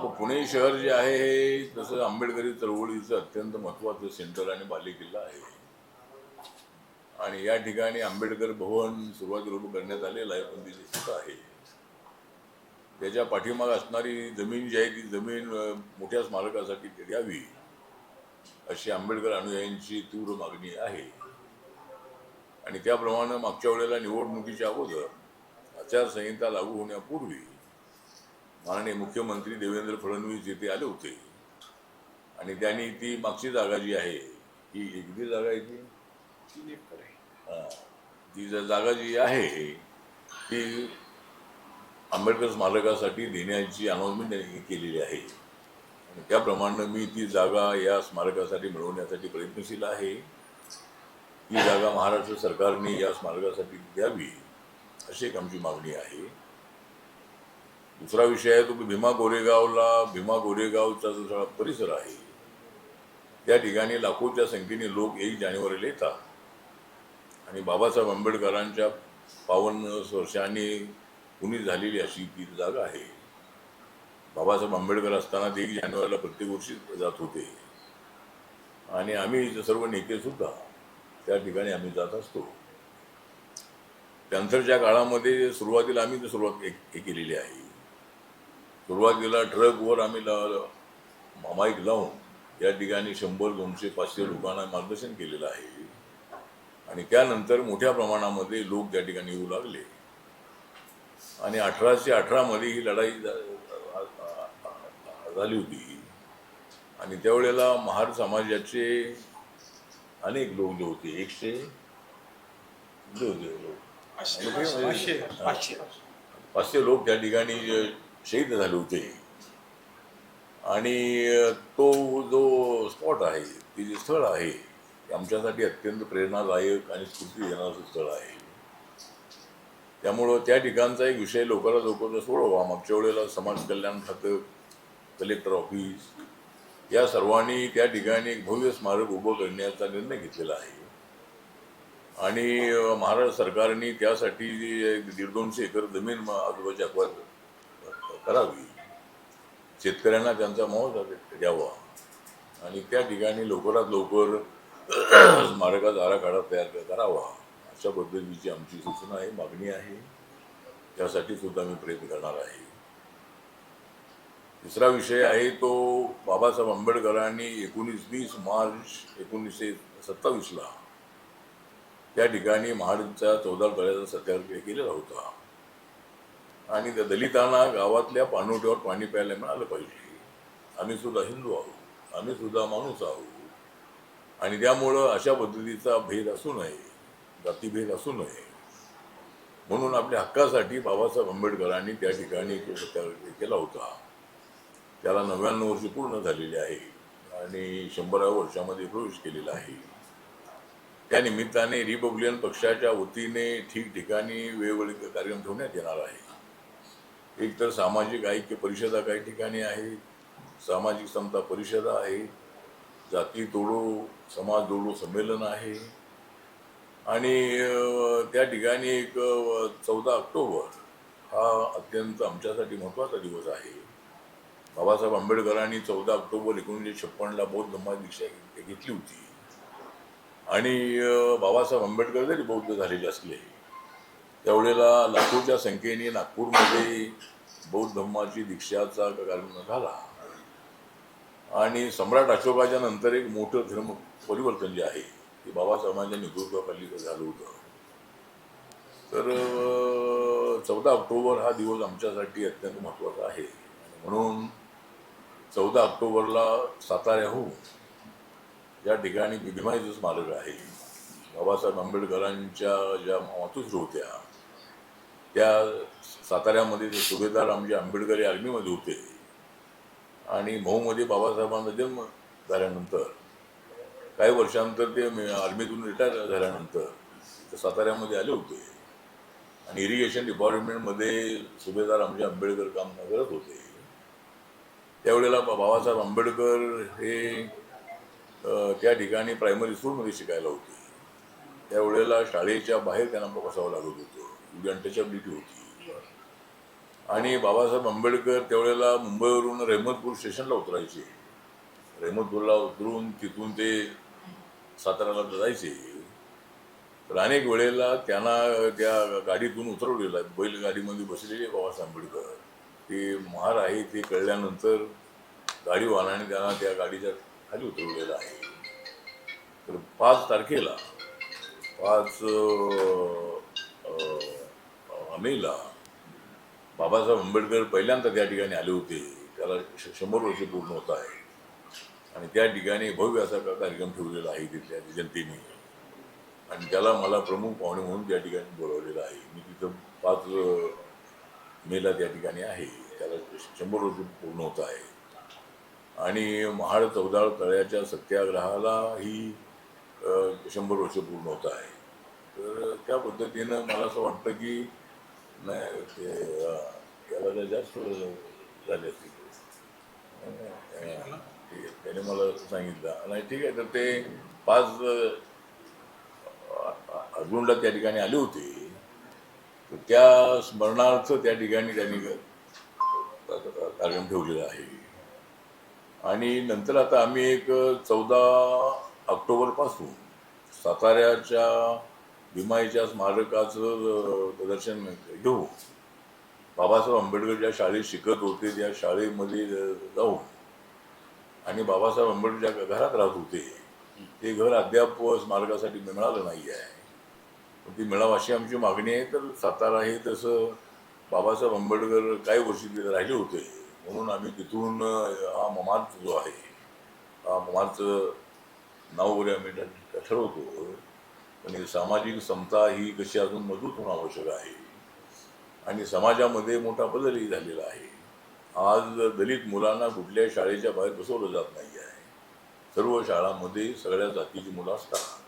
पुणे शहर जे आहे हे तसं आंबेडकरी चळवळीचं अत्यंत महत्त्वाचं सेंटर आणि बालेकिल्ला आहे. आणि या ठिकाणी आंबेडकर भवन सुरुवातीला उभं करण्यात आलेलं आहे, पण ती दिसत आहे. त्याच्या पाठीमाग असणारी जमीन जी आहे ती जमीन मोठ्या स्मारकासाठी द्यावी अशी आंबेडकर अनुयायांची तीव्र मागणी आहे. आणि त्याप्रमाणे मागच्या वेळेला निवडणुकीच्या अगोदर आचारसंहिता लागू होण्यापूर्वी माननीय मुख्यमंत्री देवेंद्र फडणवीस येथे आले होते आणि त्यांनी ती मागची जागा जी आहे ही एकदी जागा आहे ती जागा जी आहे ती आंबेडकर स्मारकासाठी देण्याची अनाउन्समेंट केलेली आहे. आणि त्याप्रमाणे मी ती जागा या स्मारकासाठी मिळवण्यासाठी प्रयत्नशील आहे. ही जागा महाराष्ट्र सरकारने या स्मारकासाठी द्यावी अशी एक आमची मागणी आहे. दुसरा विषय आहे तो भीमा गोरेगावचा जो सगळा परिसर आहे त्या ठिकाणी लाखोच्या संख्येने लोक 1 जानेवारीला येतात आणि बाबासाहेब आंबेडकरांच्या 52 वर्षांनी पुनीत झालेली अशी ती जागा आहे. बाबासाहेब आंबेडकर असताना ते 1 जानेवारीला प्रत्येक वर्षी जात होते आणि आम्ही सर्व नेते सुद्धा त्या ठिकाणी आम्ही जात असतो. त्यानंतरच्या काळामध्ये सुरुवातीला आम्ही सुरुवात केलेली आहे. सुरुवातीला ट्रकवर आम्ही माईक लावून या ठिकाणी 100, 200, 500 लोकांना मार्गदर्शन केलेलं आहे आणि त्यानंतर मोठ्या प्रमाणामध्ये लोक त्या ठिकाणी येऊ लागले आणि 1818 मध्ये ही लढाई झाली होती आणि त्यावेळेला महार समाजाचे अनेक लोक जे होते 500 लोक त्या ठिकाणी शहीद झाले होते. आणि तो जो स्पॉट आहे ते जे स्थळ आहे ते आमच्यासाठी अत्यंत प्रेरणादायक आणि स्फूर्ती देणारं स्थळ आहे. त्यामुळं त्या ठिकाणचा एक विषय लवकरात लवकर सोडवा. मागच्या वेळेला समाज कल्याण खातं, कलेक्टर ऑफिस या सर्वांनी त्या ठिकाणी एक भव्य स्मारक उभं करण्याचा निर्णय घेतलेला आहे आणि महाराष्ट्र सरकारने त्यासाठी 150-200 एकर जमीन आजूबाजूची अक्वायर करावी, शेतकऱ्यांना त्यांचा मोबदला द्यावा आणि त्या ठिकाणी लवकरात लवकर स्मारकाचा आराखडा तयार करावा अशा पद्धतीची आमची सूचना आहे, मागणी आहे. त्यासाठी सुद्धा मी प्रयत्न करणार आहे. तिसरा विषय आहे तो बाबासाहेब आंबेडकरांनी 20 मार्च 1927 त्या ठिकाणी महाडचा 14 तळ्याचा सत्याग्रह केलेला होता आणि त्या दलितांना गावातल्या पाणवठ्यावर पाणी प्यायला मिळालं पाहिजे. आम्ही सुद्धा हिंदू आहोत, आम्ही सुद्धा माणूस आहोत आणि त्यामुळं अशा पद्धतीचा भेद असू नये, जातीभेद असू नये म्हणून आपल्या हक्कासाठी बाबासाहेब आंबेडकरांनी त्या ठिकाणी तो सत्याग्रह केला होता. त्याला 99 वर्ष पूर्ण झालेली आहे आणि 100व्या वर्षामध्ये प्रवेश केलेला आहे. त्या निमित्ताने रिपब्लिकन पक्षाच्या वतीने ठिकठिकाणी वेगवेगळे कार्यक्रम ठेवण्यात येणार आहे. एक तर सामाजिक ऐक्य परिषदा काही ठिकाणी आहेत, सामाजिक समता परिषदा आहे, जाती तोडो समाज जोडो संमेलन आहे आणि त्या ठिकाणी एक 14 ऑक्टोबर हा अत्यंत आमच्यासाठी महत्त्वाचा दिवस आहे. बाबासाहेब आंबेडकरांनी 14 ऑक्टोबर 1956 बौद्ध धम्माची दीक्षा घेतली होती आणि बाबासाहेब आंबेडकर जरी बौद्ध झालेले असले त्यावेळेला लाखोच्या संख्येने नागपूरमध्ये बौद्ध धम्माची दीक्षाचा कार्यक्रम झाला आणि सम्राट अशोकाच्या नंतर एक मोठं धर्म परिवर्तन जे आहे ते बाबासाहेबांच्या नेतृत्वाखाली झालं होतं. तर 14 ऑक्टोबर हा दिवस आमच्यासाठी अत्यंत महत्त्वाचा आहे. म्हणून 14 ऑक्टोबरला साताऱ्याहून या ठिकाणी भीमाईचं स्मारक आहे. बाबासाहेब आंबेडकरांच्या ज्या मातोश्री होत्या त्या साताऱ्यामध्ये ते सुभेदार आमच्या आंबेडकरी आर्मीमध्ये होते आणि मऊमध्ये बाबासाहेबांचा जन्म झाल्यानंतर काही वर्षांतर ते आर्मीतून रिटायर झाल्यानंतर ते साताऱ्यामध्ये आले होते आणि इरिगेशन डिपार्टमेंटमध्ये सुभेदार आमचे आंबेडकर काम करत होते. त्यावेळेला बाबासाहेब आंबेडकर हे त्या ठिकाणी प्रायमरी स्कूलमध्ये शिकायला होते. त्यावेळेला शाळेच्या बाहेर त्यांना बसावं लागत होतं, एवढी अनटचेबिलिटी होती आणि बाबासाहेब आंबेडकर त्यावेळेला मुंबईवरून रहमतपूर स्टेशनला उतरायचे. रहमतपूरला उतरून तिथून ते साताऱ्याला जायचे. तर अनेक वेळेला त्यांना त्या गाडीतून उतरवलेलं आहे. बैलगाडीमध्ये बसलेले बाबासाहेब आंबेडकर ते महार आहे ते कळल्यानंतर गाडी वाहनाने त्यांना त्या गाडीच्या खाली उतरवलेलं आहे. तर 5 तारखेला 5 मेला बाबासाहेब आंबेडकर पहिल्यांदा त्या ठिकाणी आले होते. त्याला 100 वर्ष पूर्ण होत आहे आणि त्या ठिकाणी भव्य असा कार्यक्रम ठेवलेला आहे तिथल्या जनतेने आणि त्याला मला प्रमुख पाहुणे म्हणून त्या ठिकाणी बोलवलेलं आहे. मी तिथं 5 मेला त्या ठिकाणी आहे. त्याला 100 वर्ष पूर्ण होत आहे आणि महाड चौदाळ तळ्याच्या सत्याग्रहाला ही 100 वर्ष पूर्ण होत आहे. तर त्या पद्धतीनं मला असं वाटतं की नाही ते त्याला जास्त झाले असतील. त्याने मला सांगितलं नाही ठीक आहे. तर ते 5 अर्जुनला त्या ठिकाणी आले होते. तर त्या स्मरणार्थ त्या ठिकाणी त्यांनी कार्यक्रम ठेवलेला आहे. आणि नंतर आता आम्ही एक 14 ऑक्टोबरपासून साताऱ्याच्या भीमाईच्या स्मारकाचं प्रदर्शन घेऊ. बाबासाहेब आंबेडकर ज्या शाळेत शिकत होते त्या शाळेमध्ये जाऊन आणि बाबासाहेब आंबेडकर ज्या घरात राहत होते ते घर अद्याप स्मारकासाठी मिळालं नाही आहे. ती मिळावं अशी आमची मागणी आहे. तर सातारा हे तसं बाबासाहेब आंबेडकर काही वर्षी तिथे राहिले होते म्हणून आम्ही तिथून हा मार्च जो आहे हा मार्चचं नाव वगैरे आम्ही ठरवतो. पण सामाजिक समता ही कशी अजून मजबूत होणं आवश्यक आहे आणि समाजामध्ये मोठा बदलही झालेला आहे. आज दलित मुलांना कुठल्याही शाळेच्या बाहेर बसवलं जात नाही आहे. सर्व शाळांमध्ये सगळ्या जातीची मुलं असतात.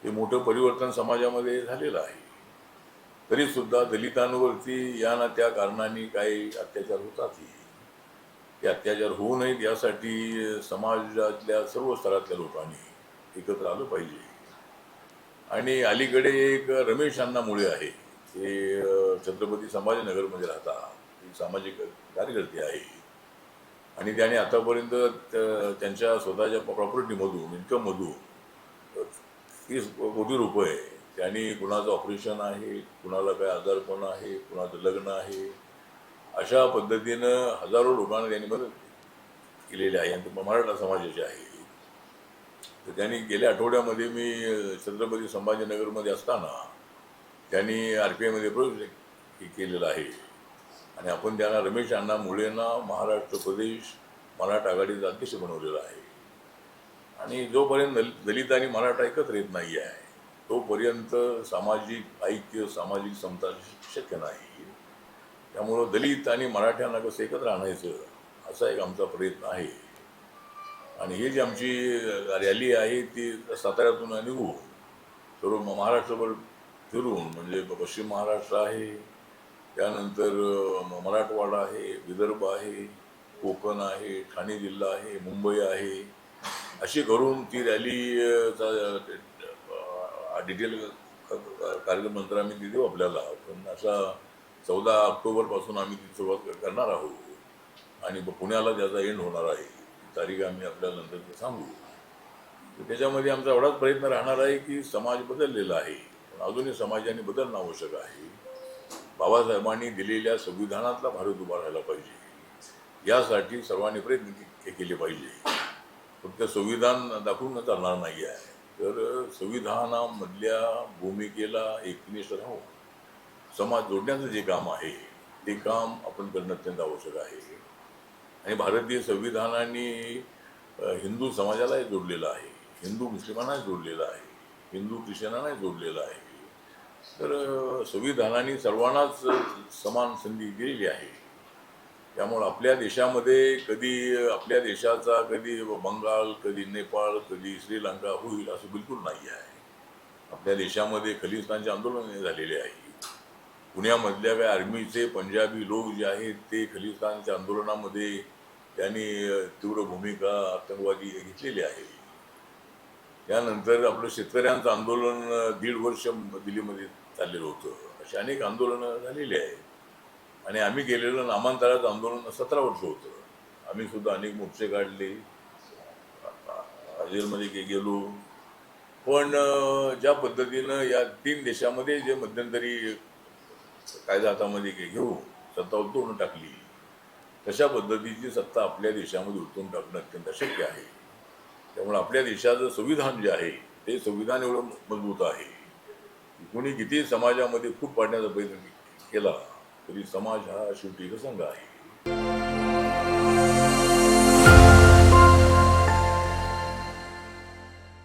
हे मोठं परिवर्तन समाजामध्ये झालेलं आहे. तरीसुद्धा दलितांवरती या ना त्या कारणाने काही अत्याचार होतातही. ते अत्याचार होऊ नयेत यासाठी समाजातल्या सर्व स्तरातल्या लोकांनी एकत्र आलं पाहिजे. आणि अलीकडे एक रमेश अण्णा मुळे आहे. ते छत्रपती संभाजीनगरमध्ये राहतात. ते सामाजिक कार्यकर्ते आहे आणि त्याने आतापर्यंत त्यांच्या स्वतःच्या प्रॉपर्टीमधून इन्कममधून 30 कोटी रुपये त्यांनी कुणाचं ऑपरेशन आहे, कुणाला काय आजारपण आहे, कुणाचं लग्न आहे, अशा पद्धतीनं हजारो लोकांना त्यांनी मदत केलेली आहे आणि ते मराठा समाजाचे आहे. तर त्यांनी गेल्या आठवड्यामध्ये मी छत्रपती संभाजीनगरमध्ये असताना त्यांनी RPIमध्ये प्रवेश केलेला आहे आणि आपण त्यांना रमेश अण्णा मुळेंना महाराष्ट्र प्रदेश मराठा आघाडीचा अध्यक्ष बनवलेला आहे. आणि जोपर्यंत दलित आणि मराठा एकत्र येत नाही आहे तोपर्यंत सामाजिक ऐक्य सामाजिक समता शक्य नाही. त्यामुळं दलित आणि मराठ्यांना कसं एकत्र आणायचं असा एक आमचा प्रयत्न आहे. आणि ही जी आमची रॅली आहे ती साताऱ्यातून निघून सर्व महाराष्ट्रभर फिरून म्हणजे पश्चिम महाराष्ट्र आहे, त्यानंतर मराठवाडा आहे, विदर्भ आहे, कोकण आहे, ठाणे जिल्हा आहे, मुंबई आहे, अशी करून ती रॅलीचा डिटेल कार्यक्रम नंतर आम्ही तिथे आपल्याला पण असा 14 ऑक्टोबरपासून आम्ही ती सुरुवात करणार आहोत आणि पुण्याला त्याचा एंड होणार आहे. तारीख आम्ही आपल्याला नंतर सांगू. त्याच्यामध्ये आमचा एवढाच प्रयत्न राहणार आहे की समाज बदललेला आहे पण अजूनही समाजाने बदलणं आवश्यक आहे. बाबासाहेबांनी दिलेल्या संविधानातला भारत उभा राहायला पाहिजे. यासाठी सर्वांनी प्रयत्न केले पाहिजे. फक्त संविधान दाखवून चालणार नाही आहे. तर संविधानामधल्या भूमिकेला एकनिष्ठ राहून समाज जोडण्याचं जे काम आहे ते काम आपण करणं अत्यंत आवश्यक आहे. आणि भारतीय संविधानाने हिंदू समाजालाही जोडलेलं आहे, हिंदू मुस्लिमांनाही जोडलेलं आहे, हिंदू ख्रिश्चनांनाही जोडलेलं आहे. तर संविधानाने सर्वांनाच समान संधी दिलेली आहे. त्यामुळं आपल्या देशामध्ये कधी आपल्या देशाचा कधी बंगाल, कधी नेपाळ, कधी श्रीलंका होईल असं बिलकुल नाही आहे. आपल्या देशामध्ये खलिस्तानचे आंदोलन झालेले आहे. पुण्यामधल्या काही आर्मीचे पंजाबी लोक जे आहेत ते खलिस्तानच्या आंदोलनामध्ये त्यांनी तीव्र भूमिका आतंकवादी घेतलेली आहे. त्यानंतर आपलं शेतकऱ्यांचं आंदोलन 1.5 वर्ष दिल्लीमध्ये चाललेलं होतं. अशी अनेक आंदोलनं झालेली आहेत आणि आम्ही केलेलं नामांतराचं आंदोलन 17 वर्ष होतं. आम्ही सुद्धा अनेक मोर्चे काढले, जेलमध्ये गेलो. पण ज्या पद्धतीनं या 3 देशामध्ये जे मध्यंतरी कायदा हातामध्ये घेऊन सत्ता उलटवून टाकली, तशा पद्धतीची सत्ता आपल्या देशामध्ये उलटवून टाकणं अत्यंत अशक्य आहे. त्यामुळे आपल्या देशाचं संविधान जे आहे ते संविधान एवढं मजबूत आहे की कोणी किती समाजामध्ये फूट पाडण्याचा प्रयत्न केला तरी समाज हा शेवटी एकसंघ आहे.